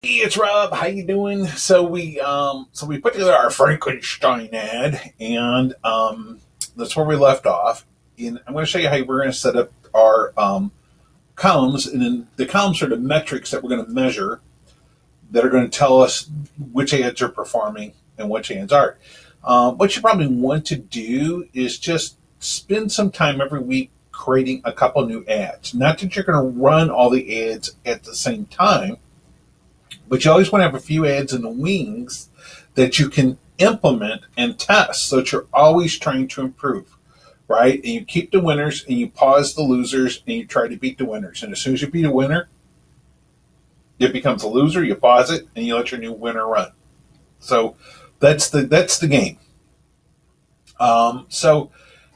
Hey, it's Rob. How you doing? So we put together our Frankenstein ad, and that's where we left off. And I'm going to show you how we're going to set up our columns, and then the columns are the metrics that we're going to measure that are going to tell us which ads are performing and which ads aren't. What you probably want to do is just spend some time every week creating a couple new ads. Not that you're going to run all the ads at the same time, but you always want to have a few ads in the wings that you can implement and test so that you're always trying to improve, right? And you keep the winners and you pause the losers and you try to beat the winners. And as soon as you beat a winner, it becomes a loser, you pause it, and you let your new winner run. So that's the game. So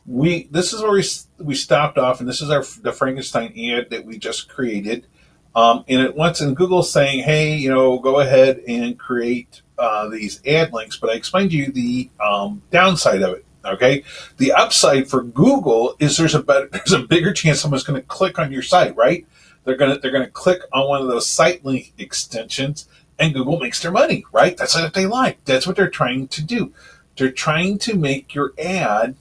we this is where we stopped off, and this is the Frankenstein ad that we just created. And it wants in Google saying, hey, go ahead and create these ad links. But I explained to you the downside of it. Okay, the upside for Google is there's a bigger chance someone's going to click on your site, right? They're gonna click on one of those site link extensions, and Google makes their money, right? That's what they like. That's what they're trying to do. They're trying to make your ad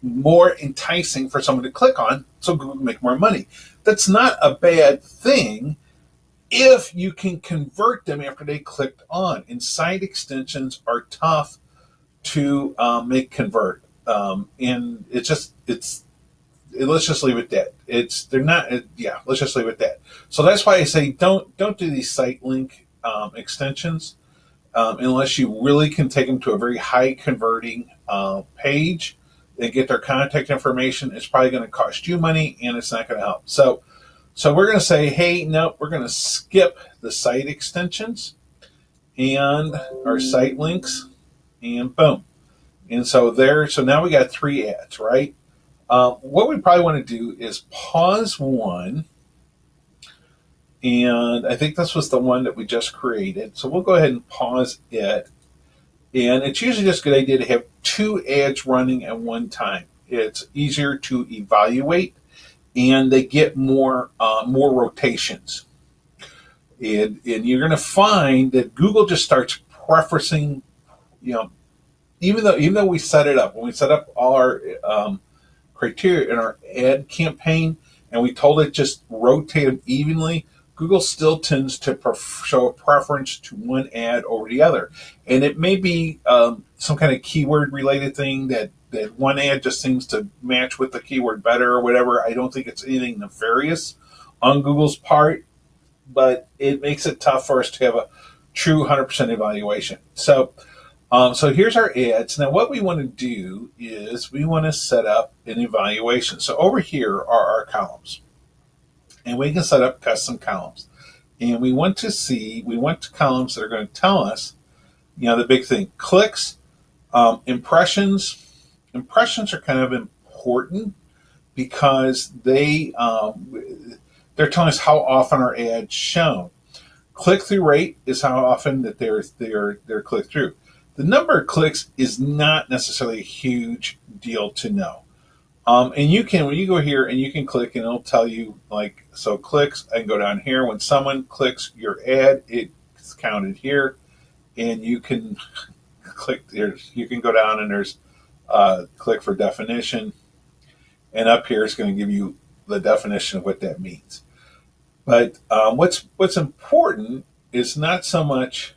more enticing for someone to click on so Google can make more money. That's not a bad thing if you can convert them after they clicked on. And site extensions are tough to make convert. And let's just leave it at that. They're not. Yeah, let's just leave it at that. So that's why I say don't do these site link extensions unless you really can take them to a very high converting page. They get their contact information. It's probably going to cost you money, and it's not going to help. So we're going to say, hey, no, we're going to skip the site extensions and our site links, and boom. And so now we got three ads, right? What we probably want to do is pause one, and I think this was the one that we just created. So we'll go ahead and pause it. And it's usually just a good idea to have two ads running at one time. It's easier to evaluate, and they get more rotations. And you're going to find that Google just starts preferencing, even though we set it up, when we set up all our criteria in our ad campaign, and we told it just rotate them evenly, Google still tends to show a preference to one ad over the other. And it may be some kind of keyword related thing that one ad just seems to match with the keyword better or whatever. I don't think it's anything nefarious on Google's part, but it makes it tough for us to have a true 100% evaluation. So here's our ads. Now, what we want to do is we want to set up an evaluation. So over here are our columns, and we can set up custom columns. And we want columns that are going to tell us, the big thing, clicks, impressions. Impressions are kind of important because they're telling us how often our ad's shown. Click-through rate is how often that they're clicked through. The number of clicks is not necessarily a huge deal to know. And when you go here and you can click, and it'll tell you clicks. I can go down here. When someone clicks your ad, it's counted here, and you can click there. You can go down and there's click for definition, and up here it's going to give you the definition of what that means. But what's important is not so much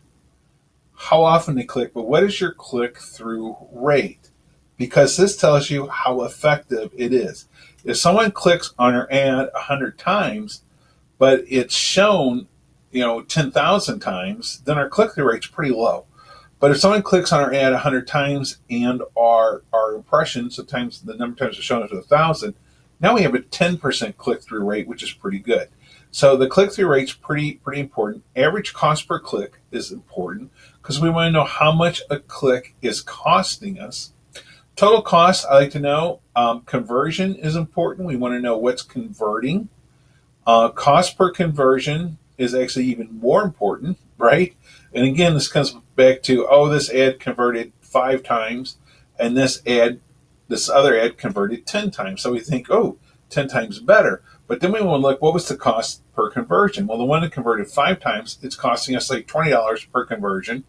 how often they click, but what is your click-through rate? Because this tells you how effective it is. If someone clicks on your ad 100 times, but it's shown, 10,000 times, then our click-through rate's pretty low. But if someone clicks on our ad 100 times and our impressions, the number of times it's shown is 1,000, now we have a 10% click-through rate, which is pretty good. So the click-through rate's pretty important. Average cost per click is important because we want to know how much a click is costing us. Total cost, I like to know. Conversion is important. We want to know what's converting. Cost per conversion is actually even more important, right? And again, this comes back to, this ad converted 5 times, and this other ad converted 10 times. So we think, 10 times better. But then we want to look, what was the cost per conversion? Well, the one that converted 5 times, it's costing us like $20 per conversion.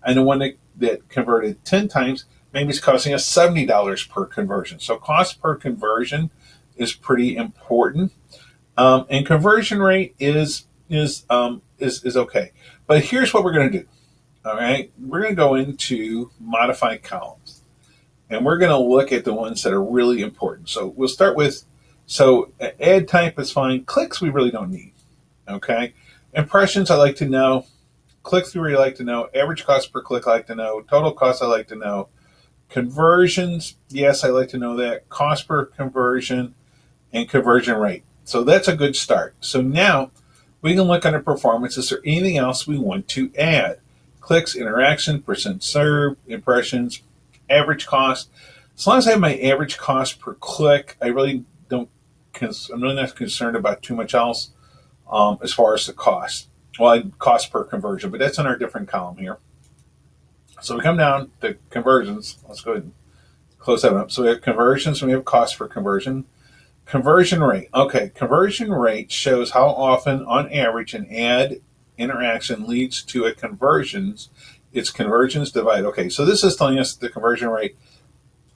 And the one that converted 10 times, maybe it's costing us $70 per conversion. So cost per conversion is pretty important. And conversion rate is okay. But here's what we're going to do. All right, we're going to go into modify columns, and we're going to look at the ones that are really important. So we'll start with, so ad type is fine. Clicks we really don't need. Okay, impressions I like to know. Click through I like to know. Average cost per click I like to know. Total cost I like to know. Conversions, yes, I like to know that. Cost per conversion and conversion rate. So that's a good start. So now we can look under performance. Is there anything else we want to add? Clicks, interaction, percent served, impressions, average cost. As long as I have my average cost per click, I really don't. I'm really not concerned about too much else as far as the cost. Well, cost per conversion, but that's in our different column here. So we come down to conversions. Let's go ahead and close that up. So we have conversions and we have cost per conversion. Conversion rate. Okay, conversion rate shows how often, on average, an ad interaction leads to a conversions. It's conversions divided. Okay, so this is telling us the conversion rate.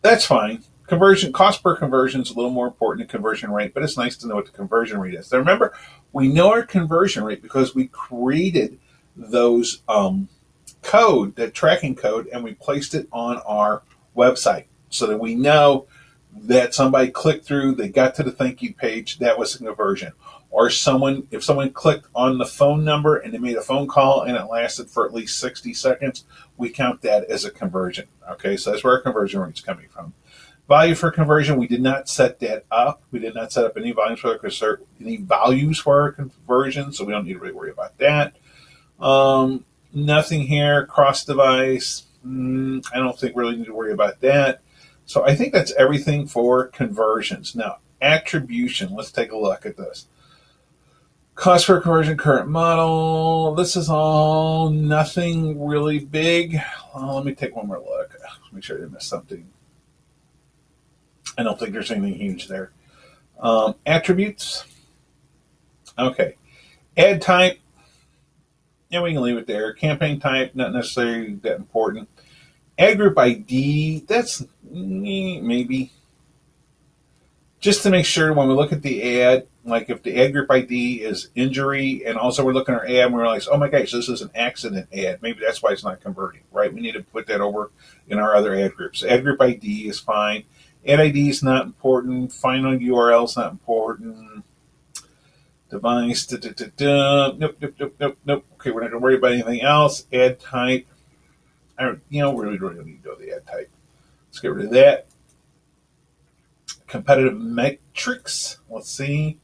That's fine. Conversion cost per conversion is a little more important than conversion rate, but it's nice to know what the conversion rate is. Now remember, we know our conversion rate because we created those that tracking code, and we placed it on our website so that we know that somebody clicked through, they got to the thank you page, that was a conversion. Or if someone clicked on the phone number and they made a phone call and it lasted for at least 60 seconds, we count that as a conversion. Okay, so that's where our conversion rate is coming from. Value for conversion, we did not set that up. We did not set up any values for our conversion, so we don't need to really worry about that. Nothing here. Cross device, I don't think we really need to worry about that. So I think that's everything for conversions. Now, attribution, let's take a look at this. Cost per conversion, current model. This is all nothing really big. Let me take one more look. Make sure I didn't miss something. I don't think there's anything huge there. Attributes. Okay. Ad type. Yeah, we can leave it there. Campaign type, not necessarily that important. Ad group ID, that's maybe. Just to make sure when we look at the ad, like if the ad group ID is injury, and also we're looking at our ad and we realize, oh my gosh, this is an accident ad. Maybe that's why it's not converting, right? We need to put that over in our other ad groups. Ad group ID is fine. Ad ID is not important. Final URL is not important. Device, nope. Okay, we're not going to worry about anything else. Ad type. We really don't need to know the ad type. Let's get rid of that. Competitive metrics. Let's see.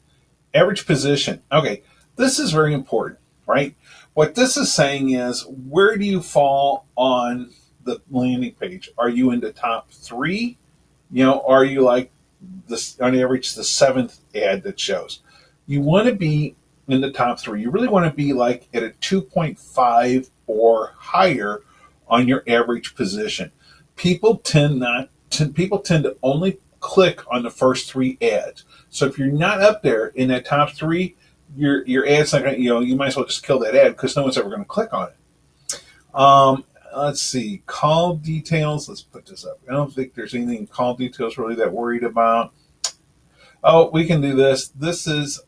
Average position. Okay, this is very important, right? What this is saying is, where do you fall on the landing page? Are you in the top 3? Are you like this on average the 7th ad that shows? You want to be in the top 3. You really want to be like at a 2.5 or higher on your average position. People tend to only click on the first 3 ads. So if you're not up there in that top 3, your ad's not going to, you might as well just kill that ad because no one's ever going to click on it. Let's see, call details. Let's put this up. I don't think there's anything in call details really that worried about. Oh, we can do this. This is,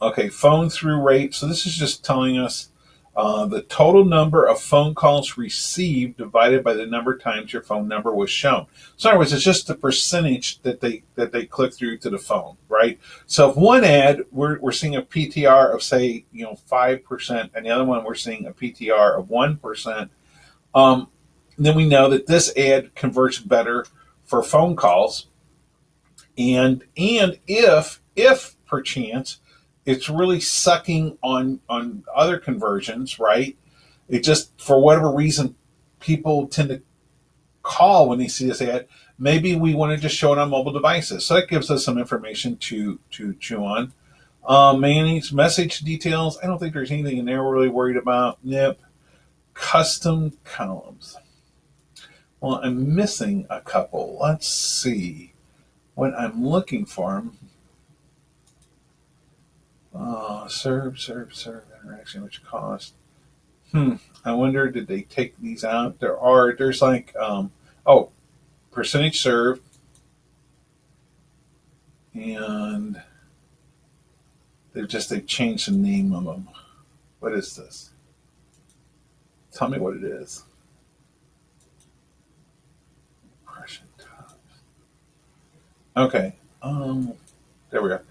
okay, phone through rate. So this is just telling us the total number of phone calls received divided by the number of times your phone number was shown. So in other words, it's just the percentage that they click through to the phone, right? So if one ad, we're seeing a PTR of, say, 5%, and the other one we're seeing a PTR of 1%, then we know that this ad converts better for phone calls. And if perchance it's really sucking on other conversions, right? It just, for whatever reason, people tend to call when they see this ad. Maybe we want to just show it on mobile devices. So that gives us some information to chew on. Manage message details. I don't think there's anything in there we're really worried about. Nope. Custom columns. Well, I'm missing a couple. Let's see what I'm looking for. Serve interaction, which cost. I wonder, did they take these out? There's like, oh, percentage served, and they've changed the name of them. What is this? Tell me what it is. Impression tops. Okay. There we are.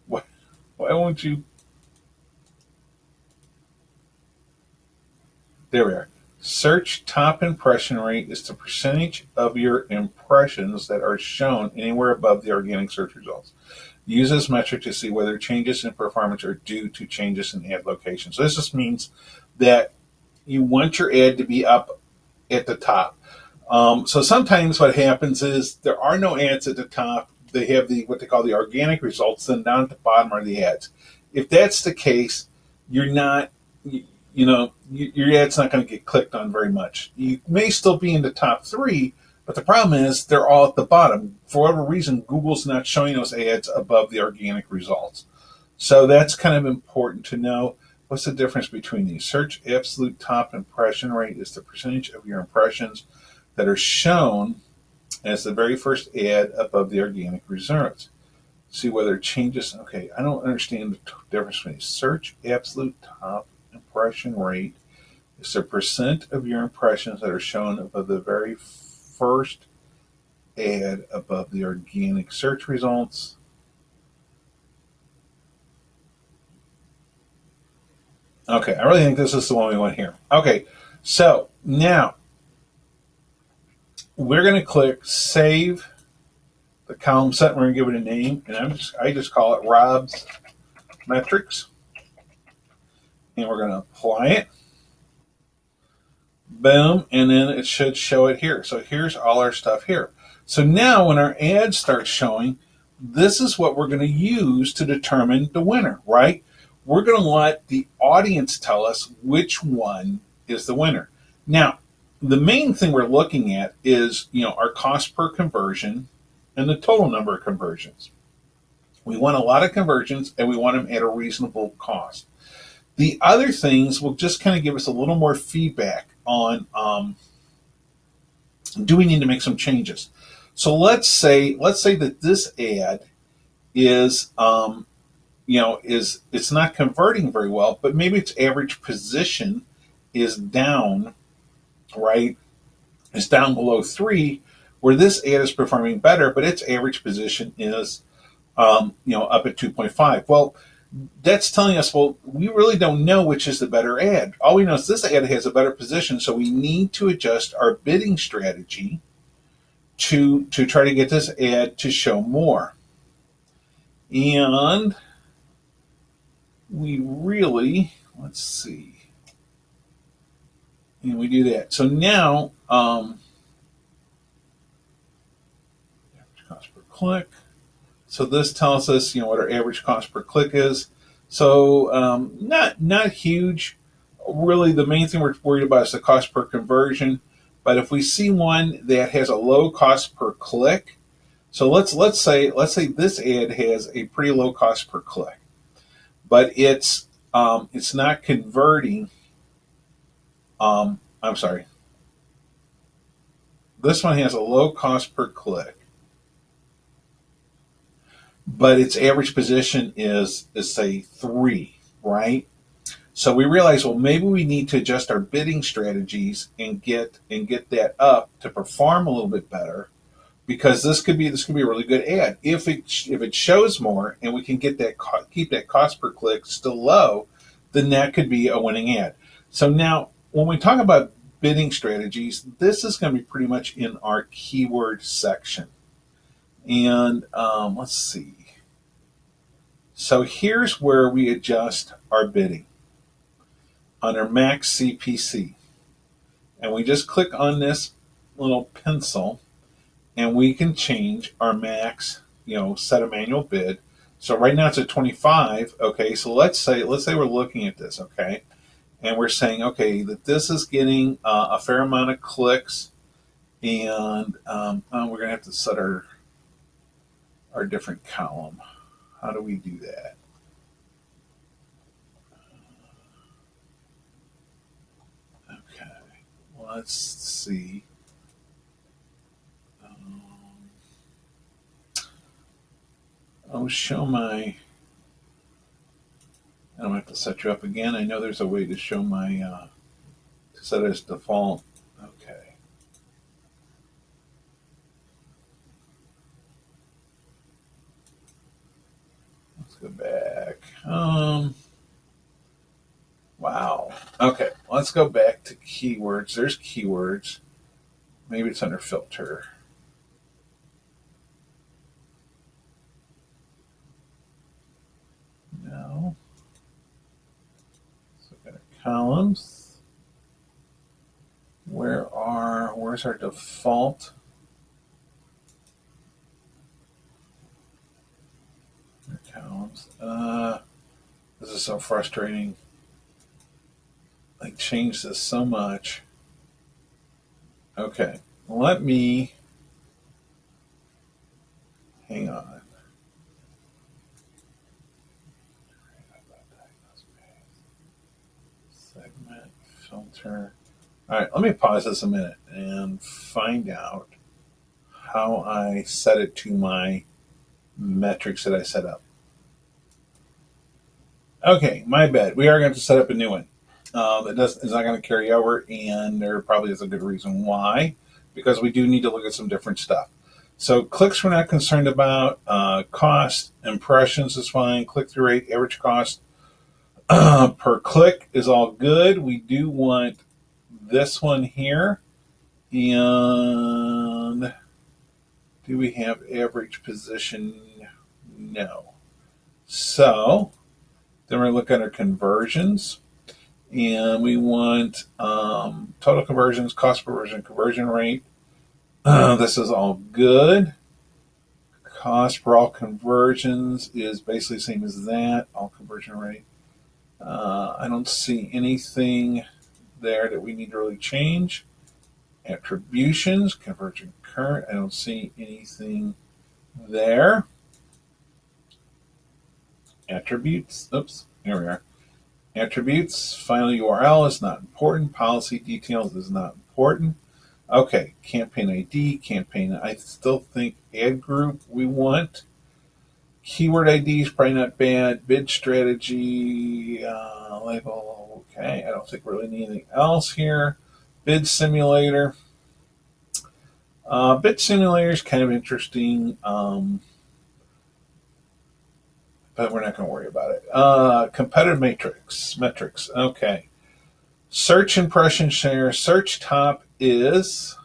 Why, why won't you? There we are. Search top impression rate is the percentage of your impressions that are shown anywhere above the organic search results. Use this metric to see whether changes in performance are due to changes in ad location. So this just means that you want your ad to be up at the top. So sometimes what happens is there are no ads at the top. They have what they call the organic results. Then down at the bottom are the ads. If that's the case, you're not, your ad's not going to get clicked on very much. You may still be in the top three, but the problem is they're all at the bottom. For whatever reason, Google's not showing those ads above the organic results. So that's kind of important to know. What's the difference between these? Search absolute top impression rate is the percentage of your impressions that are shown as the very first ad above the organic results. See whether it changes. Okay, I don't understand the difference between search absolute top impression rate is the percent of your impressions that are shown above the very first ad above the organic search results. Okay, I really think this is the one we want here. Okay, so now we're going to click Save the column set. We're going to give it a name, and I just call it Rob's Metrics, and we're going to apply it. Boom, and then it should show it here. So here's all our stuff here. So now when our ad starts showing, this is what we're going to use to determine the winner, right? We're going to let the audience tell us which one is the winner. Now, the main thing we're looking at is, our cost per conversion and the total number of conversions. We want a lot of conversions and we want them at a reasonable cost. The other things will just kind of give us a little more feedback on do we need to make some changes. So let's say that this ad is it's not converting very well, but maybe its average position is down, right? It's down below 3, where this ad is performing better, but its average position is up at 2.5. Well, that's telling us, well, we really don't know which is the better ad. All we know is this ad has a better position, so we need to adjust our bidding strategy to try to get this ad to show more. And we really, let's see, and we do that. So now, average cost per click. So this tells us, what our average cost per click is. So not huge. Really, the main thing we're worried about is the cost per conversion. But if we see one that has a low cost per click, so let's say this ad has a pretty low cost per click, but it's not converting. I'm sorry. This one has a low cost per click, but its average position is say 3, right? So we realize, well, maybe we need to adjust our bidding strategies and get that up to perform a little bit better, because this could be a really good ad if it shows more and we can get that keep that cost per click still low, then that could be a winning ad. So now when we talk about bidding strategies, this is going to be pretty much in our keyword section. And let's see. So here's where we adjust our bidding under max CPC. And we just click on this little pencil and we can change our max, set a manual bid. So right now it's at 25. Okay, so let's say we're looking at this, okay, and we're saying, okay, that this is getting a fair amount of clicks, and we're going to have to set our our different column. How do we do that? Okay, let's see. I'll show my. I don't have to set you up again. I know there's a way to show my to set it as default. Okay. Let's go back. Wow. Okay, let's go back to keywords. There's keywords. Maybe it's under filter. No. So we've got our columns. Where's our default? Our columns. This is so frustrating. I changed this so much. Okay, let me hang on. Segment filter. All right, let me pause this a minute and find out how I set it to my metrics that I set up. Okay, my bad. We are going to set up a new one. It's not going to carry over, and there probably is a good reason why, because we do need to look at some different stuff. So clicks we're not concerned about. Cost, impressions is fine. Click-through rate, average cost per click is all good. We do want this one here. And do we have average position? No. So then we're looking at our conversions. And we want total conversions, cost conversion rate. This is all good. Cost per all conversions is basically the same as that. All conversion rate. I don't see anything there that we need to really change. Attributions, conversion current. I don't see anything there. Attributes. Oops, here we are. Attributes, final URL is not important. Policy details is not important. Okay, campaign ID, campaign. I still think ad group we want. Keyword ID is probably not bad. Bid strategy, label. Okay, I don't think we really need anything else here. Bid simulator. Bid simulator is kind of interesting. But we're not going to worry about it. Competitive metrics. Okay. Search impression share. Search top is.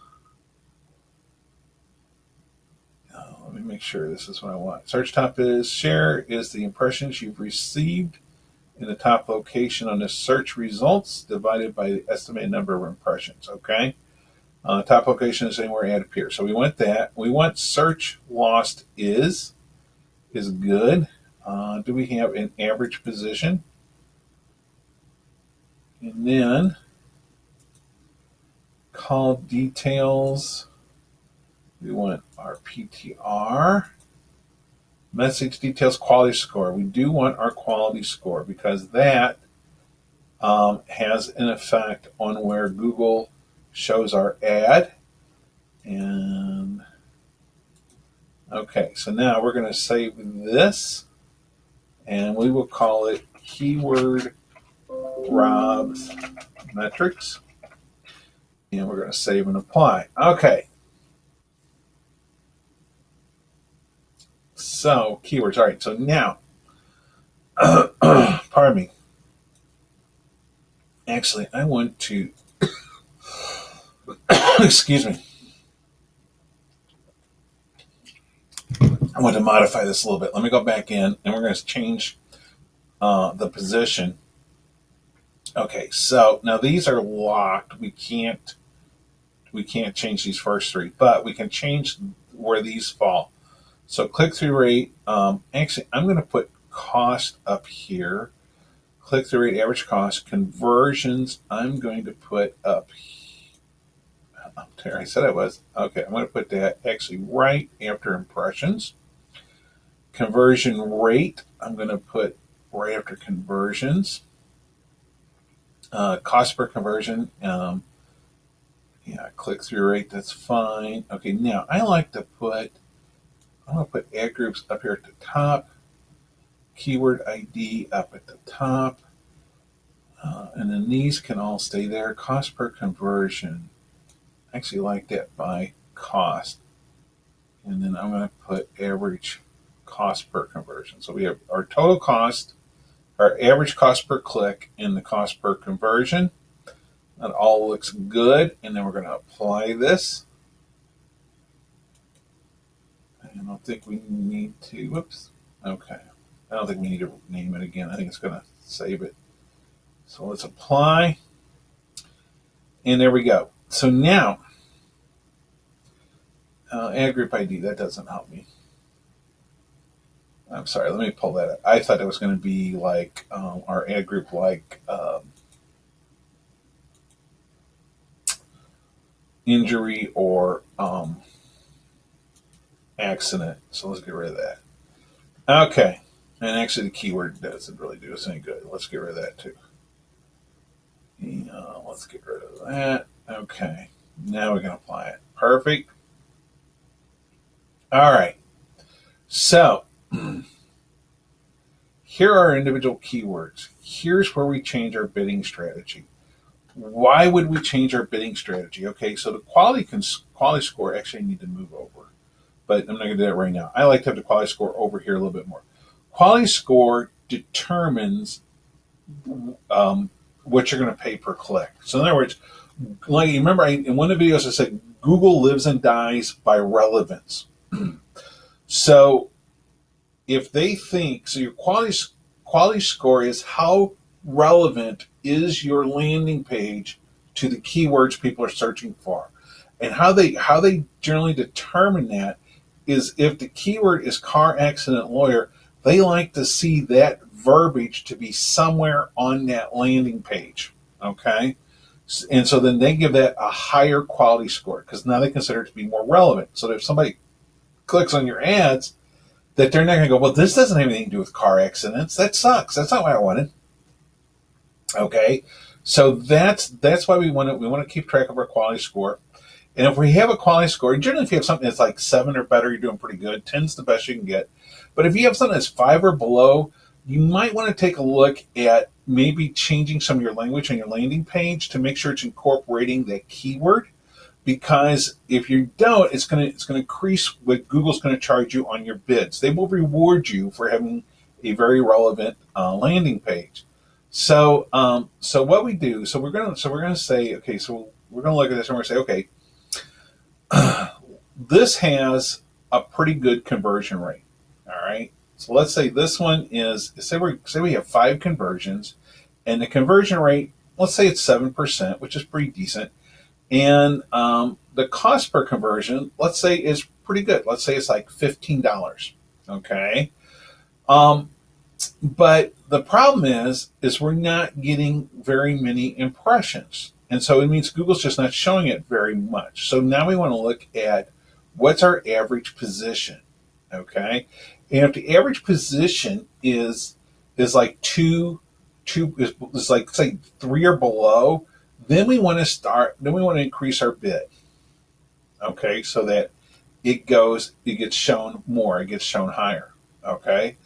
Let me make sure this is what I want. Search top is share is the impressions you've received in the top location on the search results divided by the estimated number of impressions. Okay. Top location is anywhere ad appears. So we want that. We want search lost is good. Do we have an average position? And then call details. We want our PTR. Message details, quality score. We do want our quality score because that has an effect on where Google shows our ad. And okay, so now we're going to save this. And we will call it keyword Rob's metrics. And we're going to save and apply. Okay. So keywords. All right. So now, pardon me. Actually, I want to, excuse me. I want to modify this a little bit. Let me go back in and we're going to change the position. Okay, so now these are locked. We can't change these first three, but we can change where these fall. So click-through rate. Actually, I'm going to put cost up here. Click-through rate, average cost, conversions. I'm going to put up there. I said I was. Okay, I'm going to put that actually right after impressions. Conversion rate, I'm going to put right after conversions. Cost per conversion, yeah, click through rate, that's fine. Okay, now I'm going to put ad groups up here at the top, keyword ID up at the top, and then these can all stay there. Cost per conversion, I actually like that by cost. And then I'm going to put average cost per conversion. So we have our total cost, our average cost per click, and the cost per conversion. That all looks good. And then we're going to apply this. I don't think we need to, whoops, okay. I don't think we need to name it again. I think it's going to save it. So let's apply. And there we go. So now, ad group ID, that doesn't help me. I'm sorry, let me pull that up. I thought it was going to be like our ad group, like injury or accident. So let's get rid of that. Okay. And actually, the keyword doesn't really do us any good. Let's get rid of that too. Let's get rid of that. Okay. Now we can apply it. Perfect. All right. So here are our individual keywords. Here's where we change our bidding strategy. Why would we change our bidding strategy? Okay, so the quality score actually I need to move over, but I'm not going to do that right now. I like to have the quality score over here a little bit more. Quality score determines what you're going to pay per click. So in other words, like you remember in one of the videos I said Google lives and dies by relevance. So if they think, so your quality score is how relevant is your landing page to the keywords people are searching for. And how they generally determine that is if the keyword is car accident lawyer, they like to see that verbiage to be somewhere on that landing page. Okay? And so then they give that a higher quality score because now they consider it to be more relevant. So that if somebody clicks on your ads, that they're not going to go, well, this doesn't have anything to do with car accidents. That sucks. That's not what I wanted. Okay, so that's why we want to keep track of our quality score. And if we have a quality score, generally if you have something that's like 7 or better, you're doing pretty good. 10's the best you can get. But if you have something that's 5 or below, you might want to take a look at maybe changing some of your language on your landing page to make sure it's incorporating that keyword. Because if you don't, it's going to increase what Google's going to charge you on your bids. They will reward you for having a very relevant landing page. So what we do, we're going to say, okay, so we're going to look at this and we're going to say, okay, this has a pretty good conversion rate. All right. So let's say this one is, say we have 5 conversions, and the conversion rate, let's say it's 7%, which is pretty decent. And the cost per conversion, let's say, is pretty good. Let's say it's like $15. Okay. But the problem is we're not getting very many impressions. And so it means Google's just not showing it very much. So now we want to look at what's our average position. Okay. And if the average position is like is like say 3 or below, then we want to increase our bid. Okay, so that it gets shown more, it gets shown higher. Okay.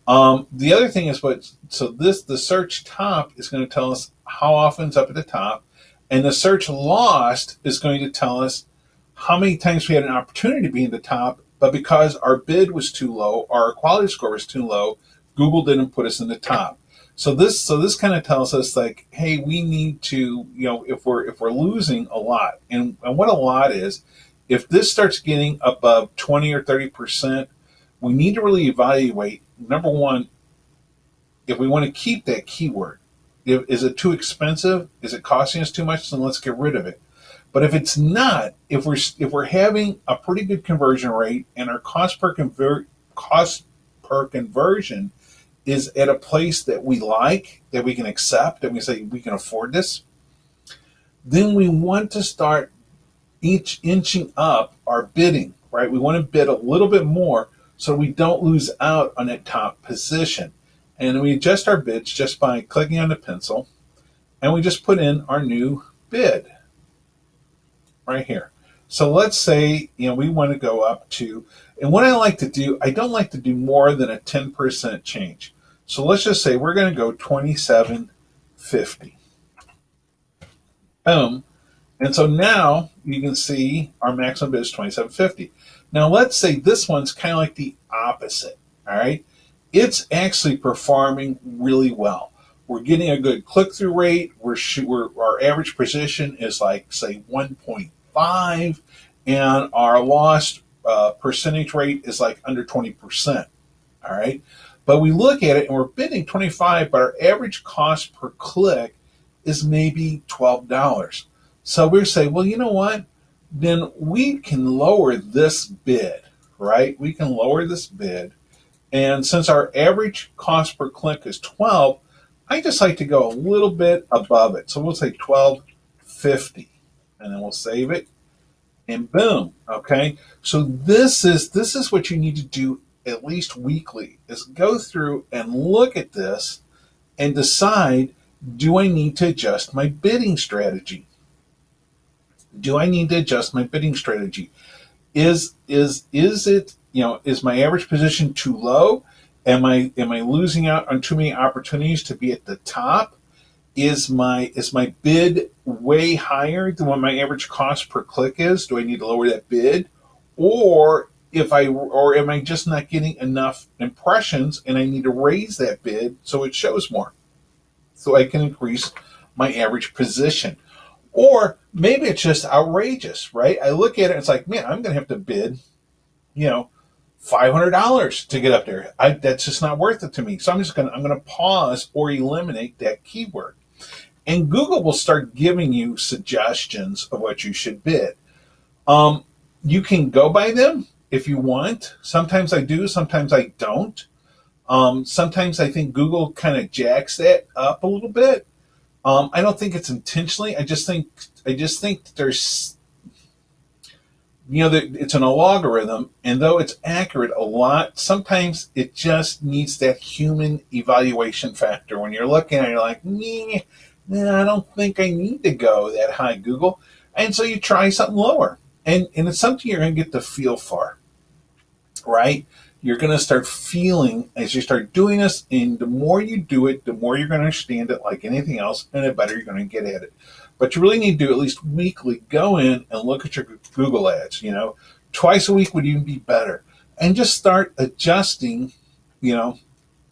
The other thing is the search top is going to tell us how often it's up at the top, and the search lost is going to tell us how many times we had an opportunity to be in the top, but because our bid was too low or our quality score was too low, Google didn't put us in the top. So this kind of tells us like, hey, we need to, if we're losing a lot, and what a lot is, if this starts getting above 20 or 30%, we need to really evaluate, number one, if we want to keep that keyword. Is it too expensive? Is it costing us too much? Then let's get rid of it. But if it's not, if we're having a pretty good conversion rate and our cost per conversion is at a place that we like, that we can accept, and we say we can afford this, then we want to start inching up our bidding, right? We want to bid a little bit more so we don't lose out on that top position. And we adjust our bids just by clicking on the pencil, and we just put in our new bid right here. So let's say, we want to go up to, and what I like to do, I don't like to do more than a 10% change. So let's just say we're going to go 27.50. Boom. And so now you can see our maximum bid is 27.50. Now let's say this one's kind of like the opposite. All right. It's actually performing really well. We're getting a good click-through rate. Our average position is like, say, 1.5, and our loss percentage rate is like under 20%. All right. But we look at it and we're bidding 25, but our average cost per click is maybe $12. So we're saying, well, you know what? Then we can lower this bid, right? We can lower this bid. And since our average cost per click is 12, I just like to go a little bit above it. So we'll say 12.50, and then we'll save it, and boom. Okay. So this is what you need to do at least weekly, is go through and look at this and decide, do I need to adjust my bidding strategy? Do I need to adjust my bidding strategy? Is it, is my average position too low? Am I losing out on too many opportunities to be at the top? Is my bid way higher than what my average cost per click is? Do I need to lower that bid? Or am I just not getting enough impressions and I need to raise that bid so it shows more, so I can increase my average position? Or maybe it's just outrageous, right? I look at it and it's like, man, I'm going to have to bid, $500 to get up there. That's just not worth it to me. So I'm going to pause or eliminate that keyword. And Google will start giving you suggestions of what you should bid. You can go by them if you want. Sometimes I do, sometimes I don't. Sometimes I think Google kind of jacks that up a little bit. I don't think it's intentionally. I just think there's, it's an algorithm, and though it's accurate a lot, sometimes it just needs that human evaluation factor. When you're looking at it, you're like, I don't think I need to go that high, Google. And so you try something lower, and it's something you're going to get the feel for, right? You're going to start feeling as you start doing this, and the more you do it, the more you're going to understand it like anything else, and the better you're going to get at it. But you really need to do at least weekly, go in and look at your Google ads. Twice a week would even be better. And just start adjusting, a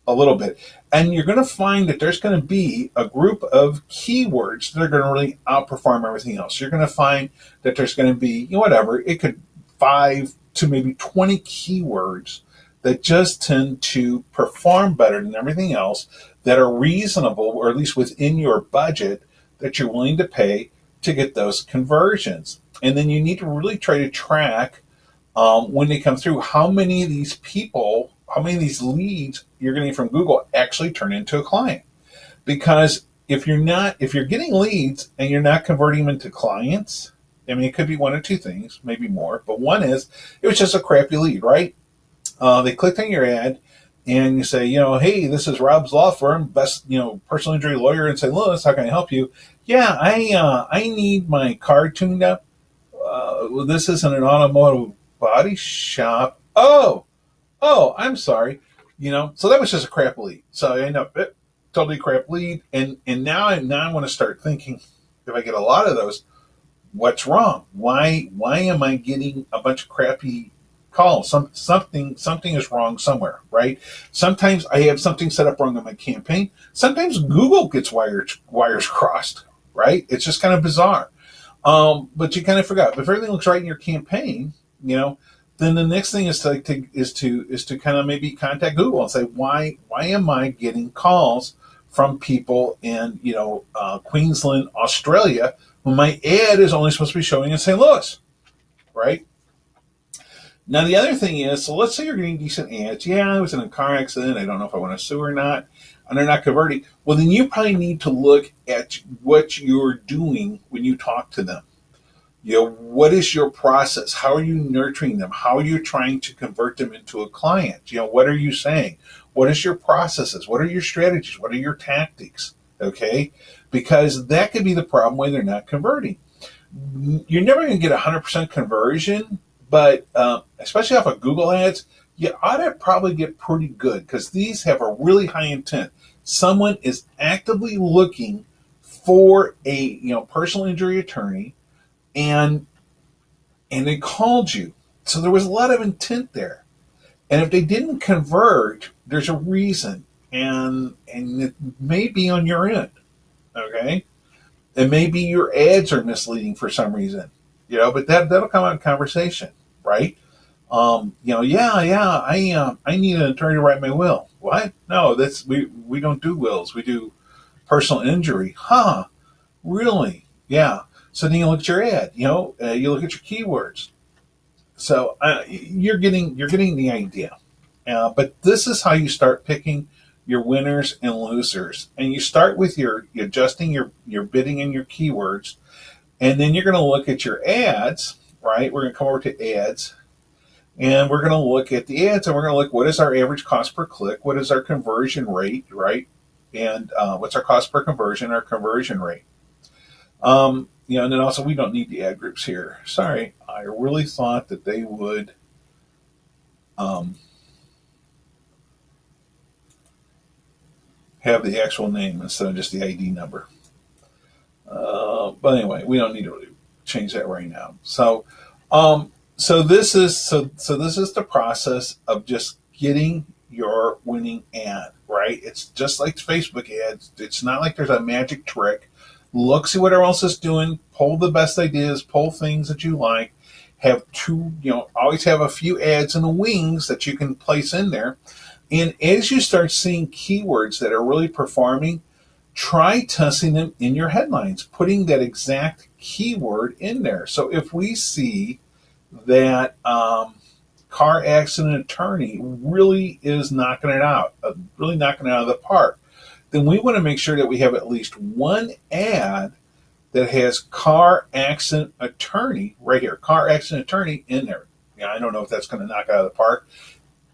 little bit. And you're going to find that there's going to be a group of keywords that are going to really outperform everything else. You're going to find that there's going to be, whatever, it could 5 to maybe 20 keywords that just tend to perform better than everything else, that are reasonable, or at least within your budget, that you're willing to pay to get those conversions. And then you need to really try to track when they come through, how many of these leads you're getting from Google actually turn into a client. Because if you're getting leads and you're not converting them into clients, it could be one of two things, maybe more, but one is it was just a crappy lead, right? They clicked on your ad, and you say, hey, this is Rob's Law Firm, best, personal injury lawyer in St. Louis. How can I help you? Yeah, I need my car tuned up. This isn't an automotive body shop. Oh, I'm sorry. So that was just a crap lead. So I end up totally crap lead, and now I want to start thinking, if I get a lot of those, what's wrong? Why am I getting a bunch of crappy calls? Something is wrong somewhere, right? Sometimes I have something set up wrong on my campaign. Sometimes Google gets wires crossed, right? It's just kind of bizarre. But you kind of forgot. If everything looks right in your campaign, then the next thing is to kind of maybe contact Google and say, why am I getting calls from people in Queensland, Australia, when my ad is only supposed to be showing in St. Louis, right? Now, the other thing is, so let's say you're getting decent ads. Yeah, I was in a car accident. I don't know if I want to sue or not. And they're not converting. Well, then you probably need to look at what you're doing when you talk to them. What is your process? How are you nurturing them? How are you trying to convert them into a client? What are you saying? What is your processes? What are your strategies? What are your tactics? Okay, because that could be the problem why they're not converting. You're never going to get 100% conversion, but especially off of Google Ads, you ought to probably get pretty good because these have a really high intent. Someone is actively looking for a personal injury attorney, and they called you, so there was a lot of intent there. And if they didn't convert, there's a reason, and it may be on your end. Okay, and maybe your ads are misleading for some reason, but that'll come out in conversation, right? I need an attorney to write my will. What? No, we don't do wills. We do personal injury. Huh? Really? Yeah. So then you look at your ad. You look at your keywords. So you're getting the idea. But this is how you start picking your winners and losers, and you start with your adjusting your bidding and your keywords, and then you're going to look at your ads. Right? We're going to come over to ads. And we're going to look at the ads, and we're going to look what is our average cost per click, what is our conversion rate, right? And what's our cost per conversion, our conversion rate. And then also we don't need the ad groups here. Sorry, I really thought that they would have the actual name instead of just the ID number. But anyway, we don't need to really change that right now. So this is the process of just getting your winning ad, right? It's just like Facebook ads. It's not like there's a magic trick. Look, see what everyone else is doing. Pull the best ideas. Pull things that you like. Have always have a few ads in the wings that you can place in there. And as you start seeing keywords that are really performing, try testing them in your headlines, putting that exact keyword in there. So if we see that car accident attorney really is knocking it out, really knocking it out of the park, then we want to make sure that we have at least one ad that has car accident attorney right here, car accident attorney in there. I don't know if that's going to knock it out of the park.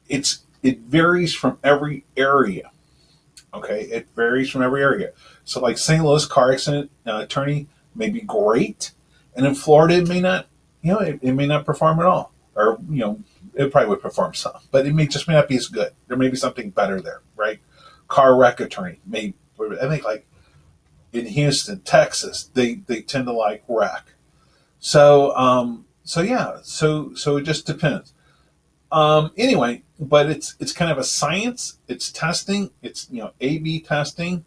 It varies from every area. Okay, it varies from every area. So like St. Louis car accident attorney may be great, and in Florida it may not. It may not perform at all, or it probably would perform some, but it may not be as good. There may be something better there, right? Car wreck attorney I think like in Houston, Texas, they tend to like wreck. So it just depends. Anyway, but it's kind of a science. It's testing. It's A/B testing.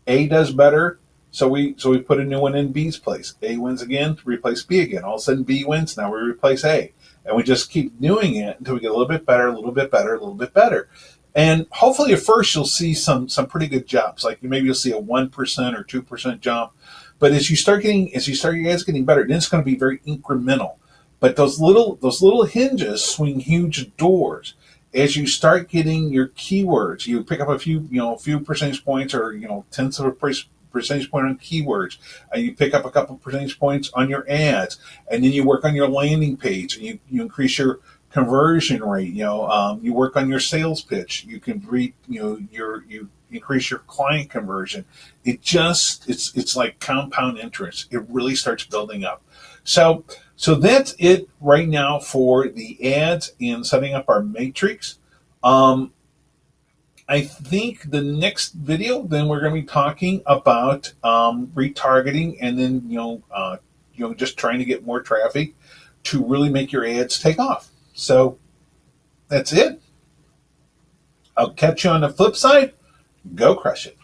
A does better. So we put a new one in B's place. A wins again, replace B again. All of a sudden B wins, now we replace A. And we just keep doing it until we get a little bit better, a little bit better, a little bit better. And hopefully at first you'll see some pretty good jumps. Like maybe you'll see a 1% or 2% jump. But as you start your guys getting better, then it's going to be very incremental. But those little hinges swing huge doors. As you start getting your keywords, you pick up a few percentage points or tenths of a percentage point on keywords, and you pick up a couple percentage points on your ads, and then you work on your landing page, and you increase your conversion rate. You work on your sales pitch. You can you increase your client conversion. It's like compound interest. It really starts building up. So that's it right now for the ads and setting up our matrix. I think the next video, then we're going to be talking about retargeting, and then just trying to get more traffic to really make your ads take off. So that's it. I'll catch you on the flip side. Go crush it.